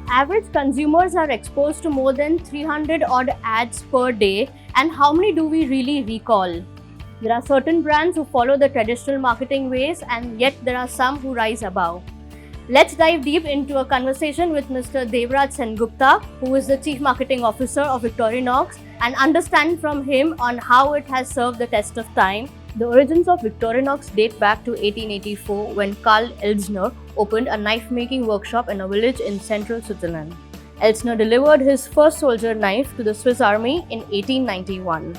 Average consumers are exposed to more than 300 odd ads per day, and how many do we really recall? There are certain brands who follow the traditional marketing ways, and yet there are some who rise above. Let's dive deep into a conversation with Mr. Debraj Sengupta, who is the Chief Marketing Officer of Victorinox, and understand from him on how it has served the test of time. The origins of Victorinox date back to 1884 when Karl Elzner opened a knife-making workshop in a village in central Switzerland. Elzner delivered his first soldier knife to the Swiss Army in 1891.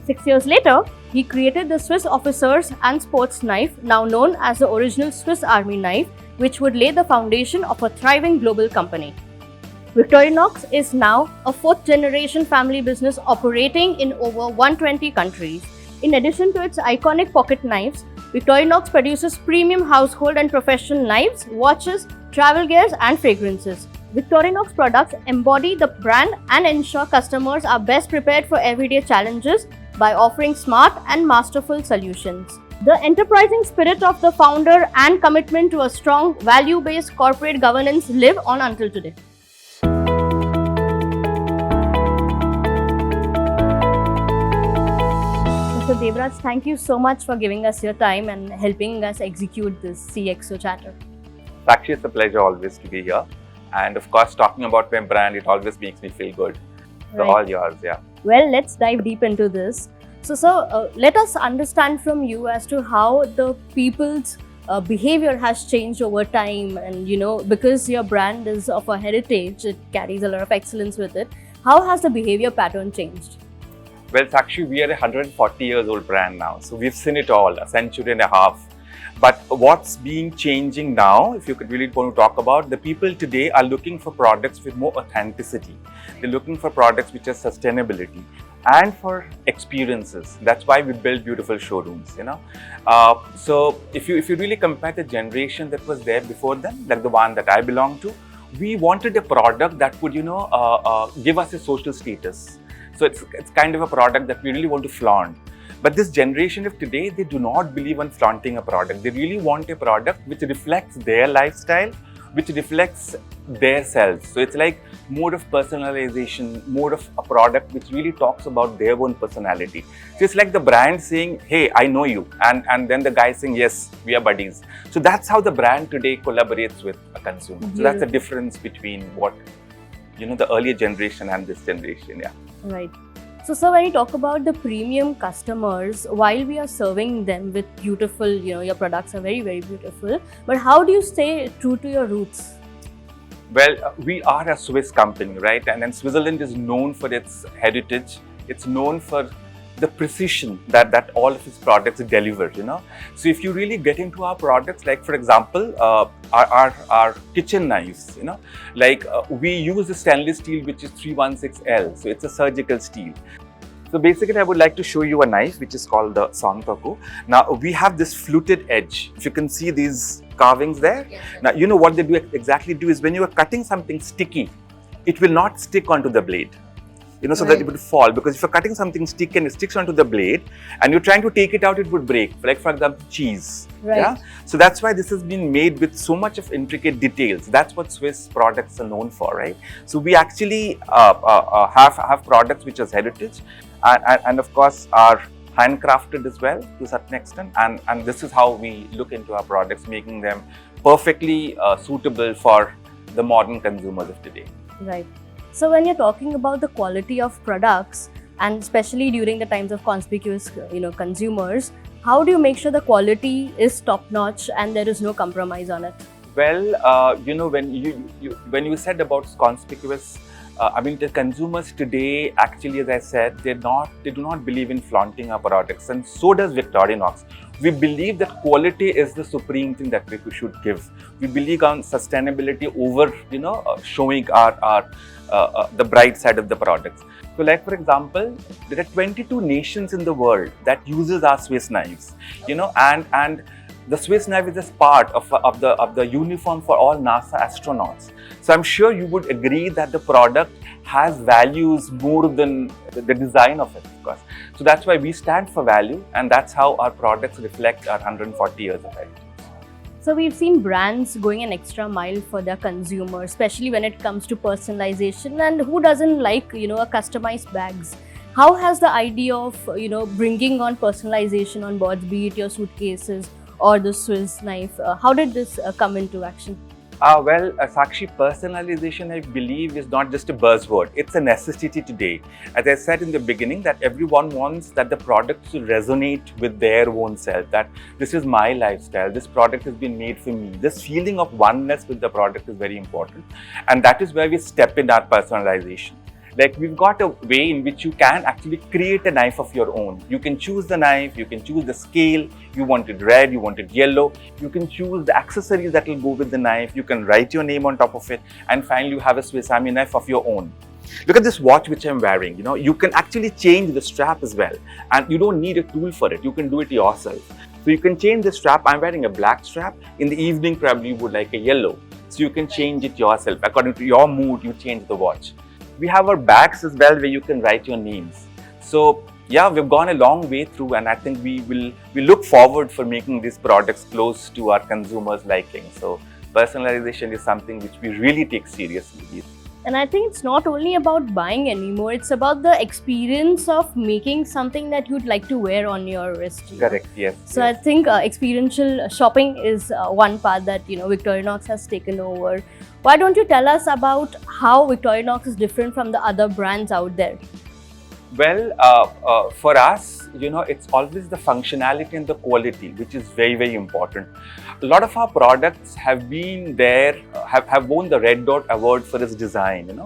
6 years later, he created the Swiss Officers and Sports Knife, now known as the original Swiss Army knife, which would lay the foundation of a thriving global company. Victorinox is now a fourth-generation family business operating in over 120 countries. In addition to its iconic pocket knives, Victorinox produces premium household and professional knives, watches, travel gears, and fragrances. Victorinox products embody the brand and ensure customers are best prepared for everyday challenges by offering smart and masterful solutions. The enterprising spirit of the founder and commitment to a strong, value-based corporate governance live on until today. Mr. Debraj, thank you so much for giving us your time and helping us execute this CXO Chatter. Actually, it's a pleasure always to be here. And of course, talking about my brand, it always makes me feel good. So all yours, yeah. Well, let's dive deep into this. So, let us understand from you as to how the people's behavior has changed over time, and because your brand is of a heritage, it carries a lot of excellence with it. How has the behavior pattern changed? Well, it's actually, we are a 140 years old brand now. So we've seen it all, a century and a half. But what's being changing now, if you could really want to talk about, the people today are looking for products with more authenticity. They're looking for products which have sustainability and for experiences. That's why we build beautiful showrooms, So if you really compare the generation that was there before them, like the one that I belong to, we wanted a product that would, give us a social status. So it's kind of a product that we really want to flaunt. But this generation of today, they do not believe in flaunting a product. They really want a product which reflects their lifestyle, which reflects their selves. So it's like more of personalization, more of a product which really talks about their own personality. So it's like the brand saying, hey, I know you. And then the guy saying, yes, we are buddies. So that's how the brand today collaborates with a consumer. So that's the difference between what, the earlier generation and this generation, yeah. Right. So when you talk about the premium customers, while we are serving them with beautiful, your products are very, very beautiful, but how do you stay true to your roots? Well, we are a Swiss company, right? And then Switzerland is known for its heritage. It's known for the precision that all of its products deliver, So if you really get into our products, like for example, our kitchen knives, we use the stainless steel, which is 316L. So it's a surgical steel. So basically, I would like to show you a knife, which is called the Songtoku. Now, we have this fluted edge. If you can see these carvings there. Yes. Now, what they exactly do is when you are cutting something sticky, it will not stick onto the blade. So that it would fall, because if you're cutting something sticky and it sticks onto the blade and you're trying to take it out, it would break. Like for example, cheese. Right. Yeah. So that's why this has been made with so much of intricate details. That's what Swiss products are known for, right? So we actually have products which is heritage, and of course are handcrafted as well to a certain extent. And this is how we look into our products, making them perfectly suitable for the modern consumers of today. Right. So when you're talking about the quality of products, and especially during the times of conspicuous, consumers, how do you make sure the quality is top-notch and there is no compromise on it? Well, when you said about conspicuous, the consumers today, actually, as I said, they do not believe in flaunting our products, and so does Victorinox. We believe that quality is the supreme thing that we should give. We believe on sustainability over, showing the bright side of the products. So, like for example, there are 22 nations in the world that uses our Swiss knives, and the Swiss knife is just part of the uniform for all NASA astronauts. So I'm sure you would agree that the product has values more than the design of it, of course. So that's why we stand for value, and that's how our products reflect our 140 years of heritage. So we've seen brands going an extra mile for their consumer, especially when it comes to personalization. And who doesn't like, a customized bags? How has the idea of, bringing on personalization on boards, be it your suitcases or the Swiss knife, how did this come into action? Sakshi, personalization, I believe, is not just a buzzword. It's a necessity today. As I said in the beginning, that everyone wants that the product to resonate with their own self, that this is my lifestyle, this product has been made for me. This feeling of oneness with the product is very important. And that is where we step in our personalization. Like, we've got a way in which you can actually create a knife of your own. You can choose the knife, you can choose the scale, you want it red, you want it yellow, you can choose the accessories that will go with the knife, you can write your name on top of it, and finally you have a Swiss Army knife of your own. Look at this watch which I'm wearing, you can actually change the strap as well, and you don't need a tool for it, you can do it yourself. So you can change the strap. I'm wearing a black strap, in the evening probably you would like a yellow. So you can change it yourself, according to your mood you change the watch. We have our bags as well where you can write your names. So yeah, we've gone a long way through, and I think we look forward for making these products close to our consumers' liking. So personalization is something which we really take seriously. And I think it's not only about buying anymore, it's about the experience of making something that you'd like to wear on your wrist. Correct, yes. So yes. I think experiential shopping is one part that, Victorinox has taken over. Why don't you tell us about how Victorinox is different from the other brands out there? Well, for us, it's always the functionality and the quality, which is very, very important. A lot of our products have been there, have won the Red Dot Award for its design,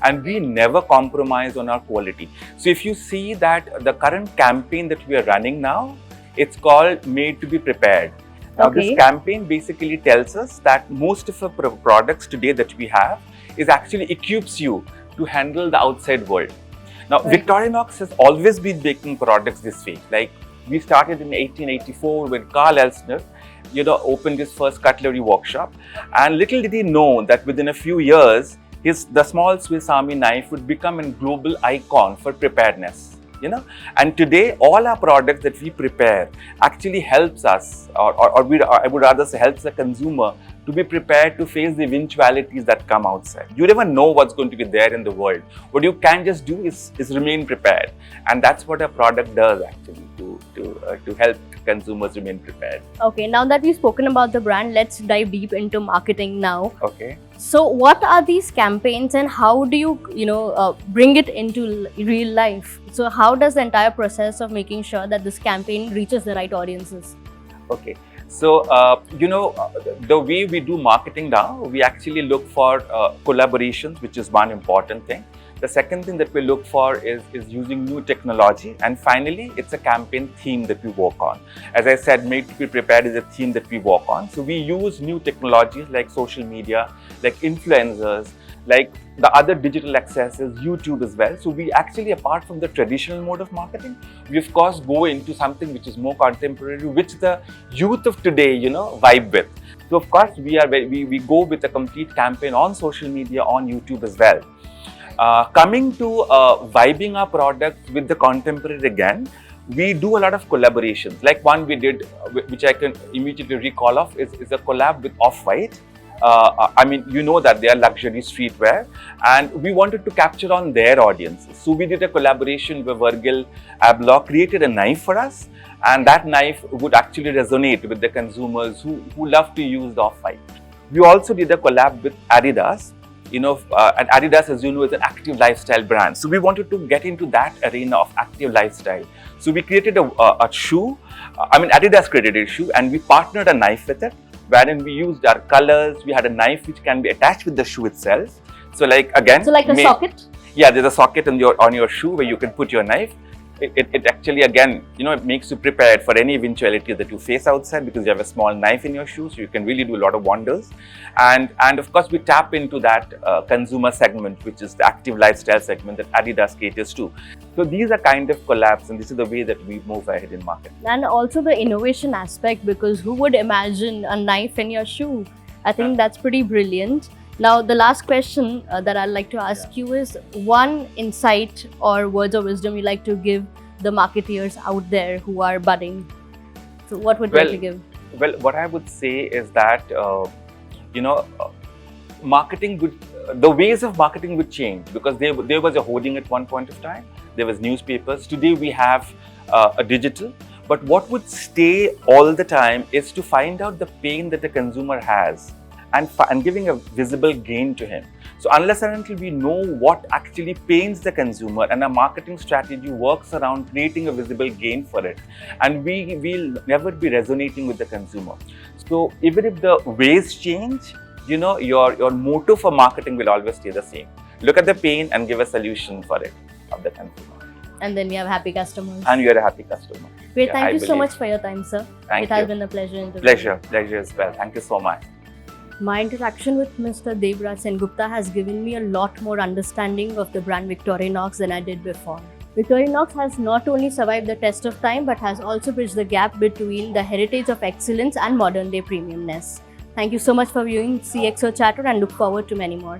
and we never compromise on our quality. So if you see that the current campaign that we are running now, it's called Made to be Prepared. Now, this campaign basically tells us that most of our products today that we have is actually equips you to handle the outside world. Now, right. Victorinox has always been making products this way. Like, we started in 1884 when Carl Elsner, opened his first cutlery workshop. And little did he know that within a few years, the small Swiss Army knife would become a global icon for preparedness. And today, all our products that we prepare actually helps us, I would rather say helps the consumer to be prepared to face the eventualities that come outside. You never know what's going to be there in the world. What you can just do is remain prepared. And that's what a product does actually, to help consumers remain prepared. Okay, now that we've spoken about the brand, let's dive deep into marketing now. Okay. So what are these campaigns and how do you, bring it into real life? So how does the entire process of making sure that this campaign reaches the right audiences? Okay. So, the way we do marketing now, we actually look for collaborations, which is one important thing. The second thing that we look for is using new technology. And finally, it's a campaign theme that we work on. As I said, Made to be Prepared is a theme that we work on. So we use new technologies like social media, like influencers, like the other digital accesses, YouTube as well. So we actually, apart from the traditional mode of marketing, we of course go into something which is more contemporary, which the youth of today, vibe with. So of course, we go with a complete campaign on social media, on YouTube as well. Coming to vibing our products with the contemporary again, we do a lot of collaborations. Like one we did, which I can immediately recall of, is a collab with Off-White. That they are luxury streetwear, and we wanted to capture on their audiences. So we did a collaboration where Virgil Abloh created a knife for us, and that knife would actually resonate with the consumers who love to use the Off-White. We also did a collab with Adidas. And Adidas, as you know, is an active lifestyle brand. So we wanted to get into that arena of active lifestyle. So we created a shoe. Adidas created a shoe, and we partnered a knife with it, wherein we used our colors. We had a knife which can be attached with the shoe itself. So like a socket? Yeah, there's a socket on your shoe where you can put your knife. It actually, again, it makes you prepared for any eventuality that you face outside, because you have a small knife in your shoe, so you can really do a lot of wonders. And of course, we tap into that consumer segment, which is the active lifestyle segment that Adidas caters to. So these are kind of collabs, and this is the way that we move ahead in marketing. And also the innovation aspect, because who would imagine a knife in your shoe? I think that's pretty brilliant. Now, the last question that I'd like to ask you is one insight or words of wisdom you like to give the marketeers out there who are budding. So what would you like to give? Well, what I would say is that, marketing would, the ways of marketing would change, because there was a hoarding at one point of time. There was newspapers. Today we have a digital. But what would stay all the time is to find out the pain that the consumer has, and giving a visible gain to him. So unless and until we know what actually pains the consumer, and our marketing strategy works around creating a visible gain for it, and we will never be resonating with the consumer. So even if the ways change, your motto for marketing will always stay the same. Look at the pain and give a solution for it of the consumer. And then we have happy customers. And you're a happy customer. Great, thank you so much for your time, sir. Thank it you. has been a pleasure interviewing. Pleasure as well. Thank you so much. My interaction with Mr. Debraj Sengupta has given me a lot more understanding of the brand Victorinox than I did before. Victorinox has not only survived the test of time, but has also bridged the gap between the heritage of excellence and modern day premiumness. Thank you so much for viewing CXO Chatter, and look forward to many more.